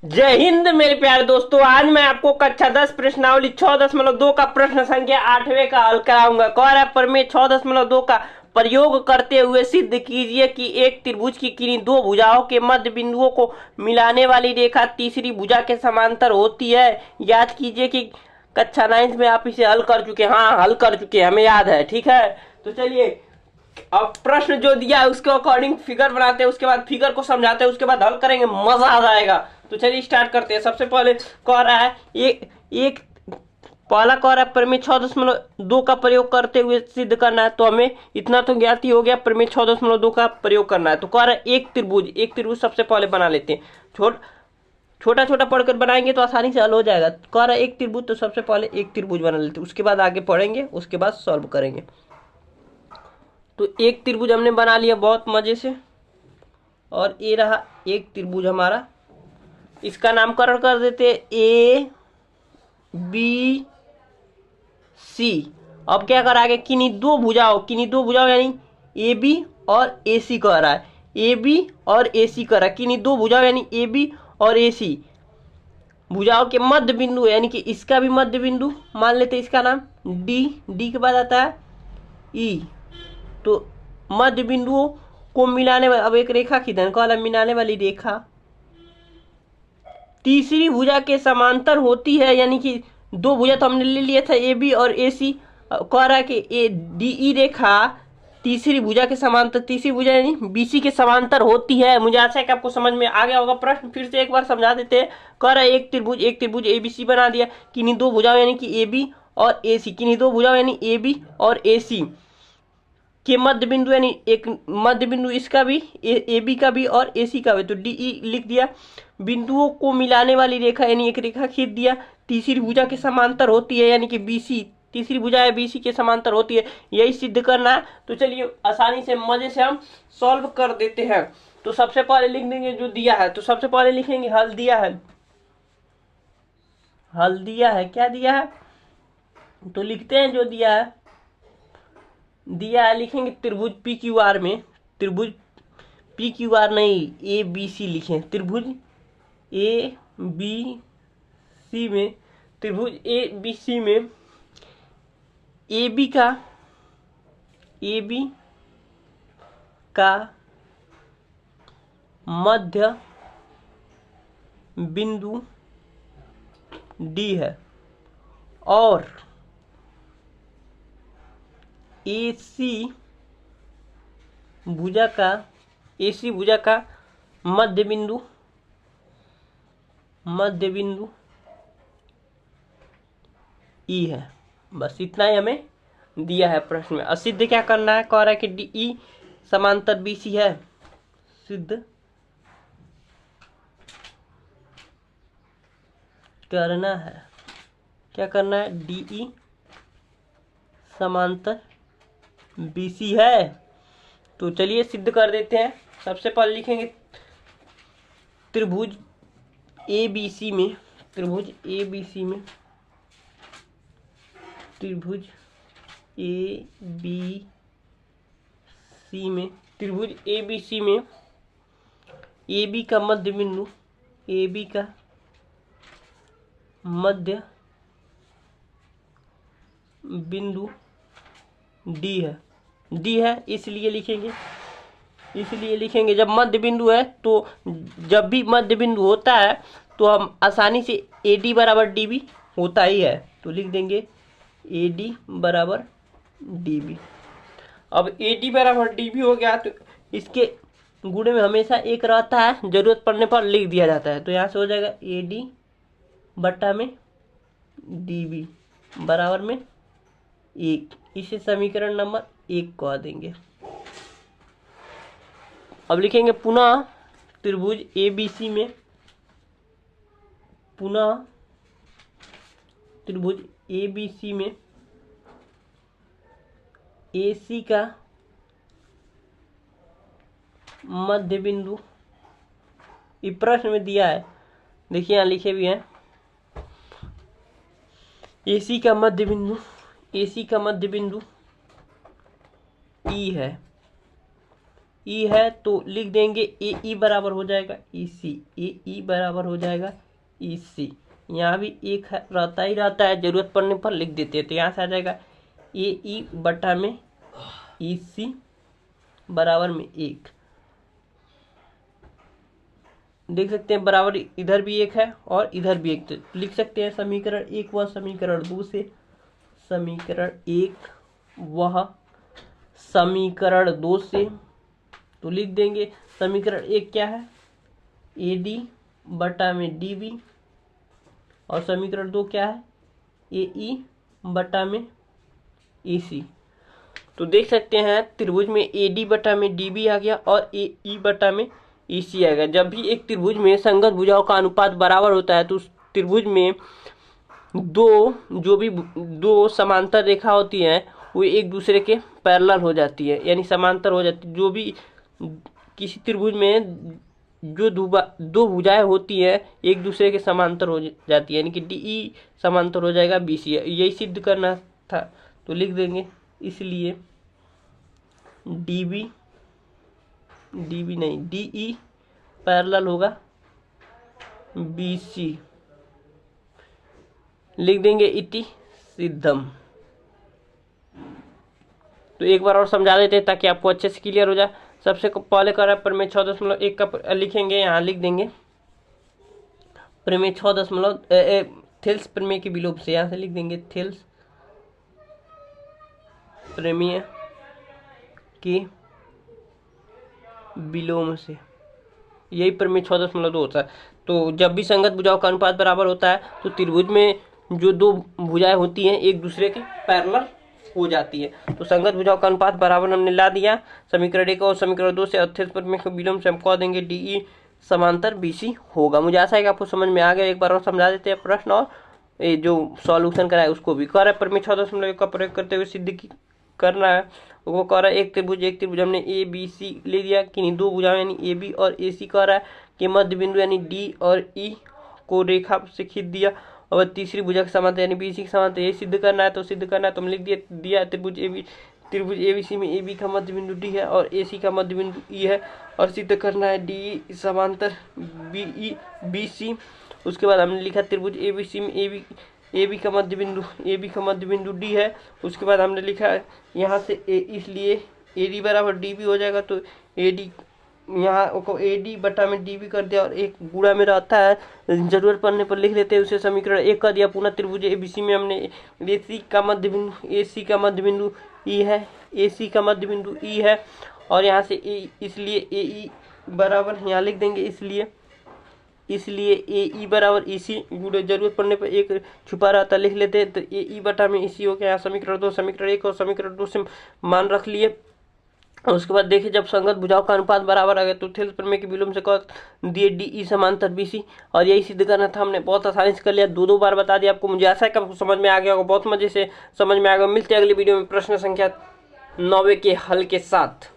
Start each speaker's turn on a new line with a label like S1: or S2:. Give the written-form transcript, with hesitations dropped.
S1: जय हिंद मेरे प्यारे दोस्तों। आज मैं आपको कक्षा 10 प्रश्नावली 6.2 का प्रश्न संख्या 8वें का हल कराऊंगा। कह रहा है प्रमेय 6.2 का प्रयोग करते हुए सिद्ध कीजिए कि एक त्रिभुज की किन्हीं दो भुजाओं के मध्य बिंदुओं को मिलाने वाली रेखा तीसरी भुजा के समांतर होती है। याद कीजिए कि कक्षा 9 में आप इसे हल कर चुके हैं। हाँ, हल कर चुके हैं, हमें याद है। ठीक है, तो चलिए अब प्रश्न जो दिया है उसके अकॉर्डिंग फिगर बनाते हैं, उसके बाद फिगर को समझाते हैं, उसके बाद हल करेंगे, मजा आ जाएगा। तो चलिए स्टार्ट करते हैं। सबसे पहले कह रहा है एक पहला कह रहा है प्रमेय 6.2 का प्रयोग करते हुए सिद्ध करना है। तो हमें इतना तो ज्ञात ही हो गया, प्रमेय 6.2 का प्रयोग करना है। तो कह रहा है एक त्रिभुज सबसे पहले बना लेते हैं। छोटा छोटा पढ़कर बनाएंगे तो आसानी से हल हो जाएगा। कह रहा है एक त्रिभुज, तो सबसे पहले एक त्रिभुज बना लेते हैं, उसके बाद आगे पढ़ेंगे, उसके बाद सॉल्व करेंगे। तो एक त्रिभुज हमने बना लिया बहुत मजे से, और ये रहा एक त्रिभुज हमारा। इसका नामकरण कर देते ए बी सी। अब क्या करा आगे, किन्हीं दो भुजाओं यानी ए बी और ए सी कह रहा है। ए बी और ए सी कह रहा है, किन्हीं दो भुजाओं यानी ए बी और ए सी भुजाओं के मध्य बिंदु, यानी कि इसका भी मध्य बिंदु मान लेते हैं, इसका नाम डी के बाद आता है ई। तो मध्य बिंदुओं को मिलाने वाली, अब एक रेखा खींचना, कॉलम मिलाने वाली रेखा तीसरी भुजा के समांतर होती है। यानी कि दो भुजा तो हमने ले लिया था ए बी और ए सी। कह रहा है कि ए डी ई रेखा तीसरी भुजा के समांतर, तीसरी भुजा यानी बी सी के समांतर होती है। मुझे आशा है कि आपको समझ में आ गया होगा। प्रश्न फिर से एक बार समझा देते हैं। कह रहा है एक त्रिभुज ए बी सी बना दिया, किन्हीं दो भुजाओं यानी कि ए बी और ए सी, किन्हीं दो भुजाओं यानी ए बी और ए सी के मध्य बिंदु, यानी एक मध्य बिंदु इसका भी ए बी का भी और ए सी का भी, तो डी ई लिख दिया। बिंदुओं को मिलाने वाली रेखा यानी एक रेखा खींच दिया, तीसरी भुजा के समांतर होती है, यानी कि बी सी, तीसरी भुजा है बी सी के समांतर होती है। यही सिद्ध करना है। तो चलिए आसानी से मजे से हम सॉल्व कर देते हैं। तो सबसे पहले लिख देंगे जो दिया है, तो सबसे पहले लिखेंगे हल दिया है। क्या दिया है, तो लिखते हैं जो दिया है लिखेंगे त्रिभुज पी क्यू आर में, त्रिभुज पी क्यू आर नहीं ए बी सी लिखें, त्रिभुज ए बी सी में, त्रिभुज ए बी सी में ए बी का मध्य बिंदु डी है और एसी भुजा का मध्य बिंदु ई है। बस इतना ही हमें दिया है प्रश्न में। सिद्ध क्या करना है, कह रहा है कि डी ई समांतर बी सी है। सिद्ध करना है, क्या करना है, डी ई समांतर बी सी है। तो चलिए सिद्ध कर देते हैं। सबसे पहले लिखेंगे त्रिभुज ए बी सी में, त्रिभुज ए बी सी में त्रिभुज ए बी सी में ए बी का मध्य बिंदु, ए बी का मध्य बिंदु डी है। इसलिए लिखेंगे जब मध्य बिंदु है, तो जब भी मध्य बिंदु होता है तो हम आसानी से ए डी बराबर डी बी होता ही है। तो लिख देंगे ए डी बराबर डी बी। अब ए डी बराबर डी बी हो गया, तो इसके गुणे में हमेशा एक रहता है, जरूरत पड़ने पर लिख दिया जाता है। तो यहाँ से हो जाएगा ए डी बट्टा में डी बी बराबर में 1। इसे समीकरण नंबर 1 कह देंगे। अब लिखेंगे पुनः त्रिभुज ए बी सी में, ए सी का मध्य बिंदु, ये प्रश्न में दिया है, देखिए यहाँ लिखे भी हैं। ए सी का मध्य बिंदु ई है। ई है तो लिख देंगे ए ई बराबर हो जाएगा ई सी, ए ई बराबर हो जाएगा ई सी। यहाँ भी एक है, रहता ही रहता है, जरूरत पड़ने पर लिख देते हैं। तो यहाँ से आ जाएगा ए ई बटा में ई सी बराबर में 1। देख सकते हैं बराबर इधर भी 1 है और इधर भी 1, तो लिख सकते हैं समीकरण 1 व समीकरण 2 से। समीकरण 1 वह समीकरण 2 से, तो लिख देंगे समीकरण 1 क्या है, ए डी बटा में डी बी, और समीकरण 2 क्या है, ए ई बटा में ए सी। तो देख सकते हैं त्रिभुज में ए डी बटा में डी बी आ गया और ए ई बटा में ई सी आएगा। जब भी एक त्रिभुज में संगत भुजाओं का अनुपात बराबर होता है तो उस त्रिभुज में दो समांतर रेखा होती हैं वो एक दूसरे के पैरेलल हो जाती है, यानी समांतर हो जाती है। जो भी किसी त्रिभुज में जो दो भुजाएं होती हैं एक दूसरे के समांतर हो जाती है, यानी कि डी ई समांतर हो जाएगा बी सी। यही सिद्ध करना था, तो लिख देंगे इसलिए डी ई पैरेलल होगा बी सी। लिख देंगे इति सिद्धम। तो एक बार और समझा देते हैं ताकि आपको अच्छे से क्लियर हो जाए। सबसे पहले कर प्रमेय 6.1 का लिखेंगे, यहाँ लिख देंगे प्रमेय 6. थेल्स प्रमेय के विलोप से, यहाँ से लिख देंगे थेल्स प्रमेय के विलोम से। यही प्रमेय 6.2 होता है। तो जब भी संगत भुजाओं का अनुपात बराबर होता है तो त्रिभुज में जो दो भुजाएं होती हैं एक दूसरे के पैरेलल हो जाती है। तो संगत भुजाओं का अनुपात बराबर हमने ला दिया समीकरण 1 और समीकरण 2 से। अथेल्स प्रमेय के विलोम से हम कह देंगे डी ई समांतर बी सी होगा। मुझे आशा है कि आपको समझ में आ गया। एक बार और समझा देते हैं प्रश्न, और ये जो सॉल्यूशन कराए उसको भी। कह रहा है प्रमेय 6.1 का प्रयोग करते हुए सिद्ध करना है। वो कह रहा है एक त्रिभुज हमने ए बी सी ले लिया कि दो भुजाएं यानी ए बी और ए सी कह रहा है कि मध्य बिंदु यानी डी और ई को रेखा से खींच दिया, और तीसरी भुजा के समांतर यानी बी सी के समांतर। ये सिद्ध करना है, तो सिद्ध करना है तो हम लिख दिया त्रिभुज ए बी सी में ए बी का मध्य बिंदु डी है और ए सी का मध्य बिंदु ई है, और सिद्ध करना है डी समांतर बी सी। उसके बाद हमने लिखा त्रिभुज ए बी सी में ए बी का मध्य बिंदु डी है। उसके बाद हमने लिखा यहाँ से इसलिए ए डी बराबर डी बी हो जाएगा। तो ए डी यहाँ को ए डी बटा में डी बी कर दिया, और एक गुणा में रहता है, जरूरत पड़ने पर लिख लेते हैं उसे। समीकरण 1 कर दिया। पुनः त्रिभुज ए बी सी में हमने ए सी का मध्य बिंदु ई है, ए सी का मध्य बिंदु ई है, और यहाँ से इसलिए ए ई बराबर यहाँ लिख देंगे इसलिए ए ई बराबर ई सी। जरूरत पड़ने पर एक छुपा रहता लिख लेते हैं। तो ए ई बटा में ई सी हो गया। यहाँ समीकरण 2 समीकरण 1 और समीकरण 2 से मान रख लिए। और उसके बाद देखिए जब संगत भुजाओं का अनुपात बराबर आ गया तो थेल्स प्रमेय के विलोम से कह दिए डी ई समांतर बी सी। और यही सिद्ध करना था, हमने बहुत आसानी से कर लिया, दो बार बता दिया आपको। मुझे आशा है कि आपको समझ में आ गया होगा, बहुत मजे से समझ में आ गया। मिलते हैं अगली वीडियो में प्रश्न संख्या 9 के हल के साथ।